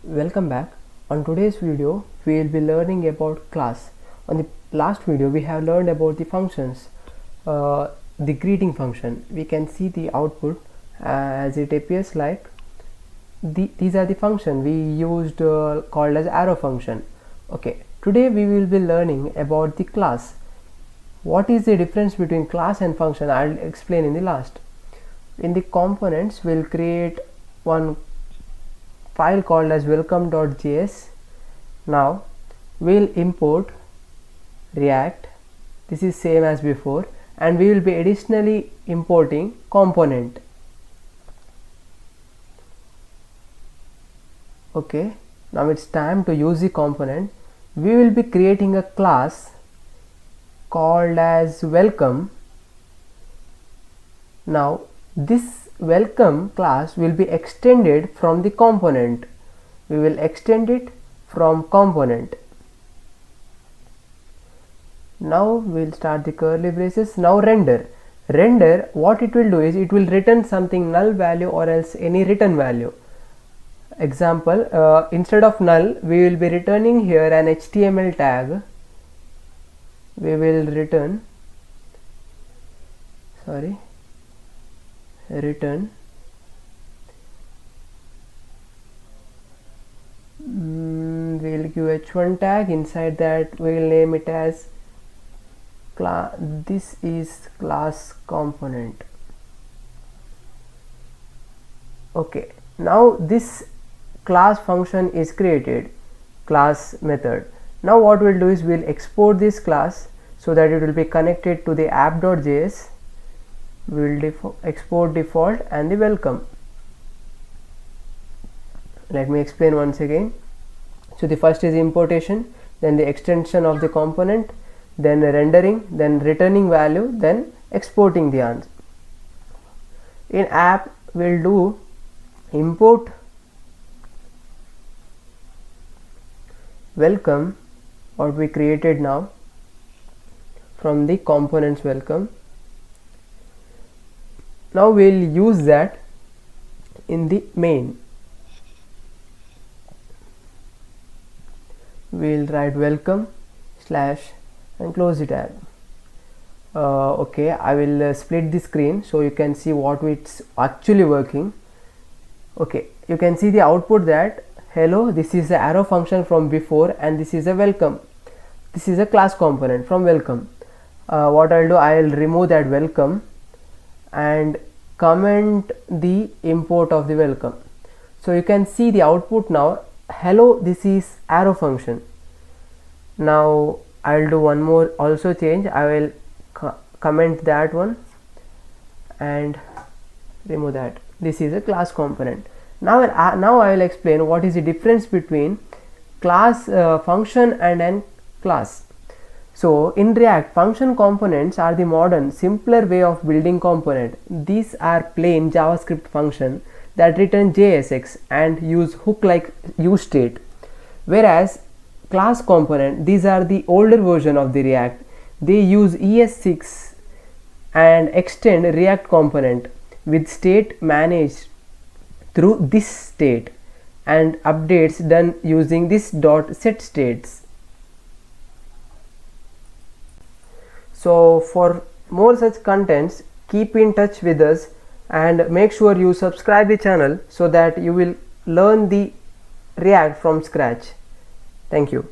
Welcome back. On today's video we will be learning about class. On the last video we have learned about the functions. The greeting function, we can see the output as it appears like these are the function we used called as arrow function. Okay, today we will be learning about the class. What is the difference between class and function? I'll explain in the last. In the components we'll create one file called as welcome.js. Now we'll import React. This is same as before, and we will be additionally importing component. Okay, now it's time to use the component. We will be creating a class called as welcome. Now this welcome class will be extended from the component. We will extend it from component. Now we'll start the curly braces. Now render, what it will do is it will return something null value or else any return value. Example, instead of null we will be returning here an HTML tag. We will return we'll give h1 tag. Inside that we will name it as this is class component. Okay, now this class function is created, class method. Now what we'll do is we'll export this class so that it will be connected to the app.js. We will export default and the welcome. Let me explain once again. So the first is importation, then the extension of the component, then rendering, then returning value, then exporting the answer. In app we'll do import welcome, what we created now, from the components welcome. Now we'll use that in the main. We'll write welcome slash and close the tab. Okay, I will split the screen so you can see what it's actually working. Okay, you can see the output that hello, this is the arrow function from before and this is a welcome. This is a class component from welcome. What I'll do, I'll remove that welcome and comment the import of the welcome. So you can see the output now, hello, this is arrow function. Now I'll do one more also change. I will comment that one and remove that. This is a class component. Now I will explain what is the difference between class function and an class. So in React, function components are the modern, simpler way of building component. These are plain JavaScript function that return JSX and use hook like useState. Whereas class component, these are the older version of the React. They use ES6 and extend React component with state managed through this state and updates done using this.set states. So for more such contents, keep in touch with us and make sure you subscribe the channel so that you will learn the React from scratch. Thank you.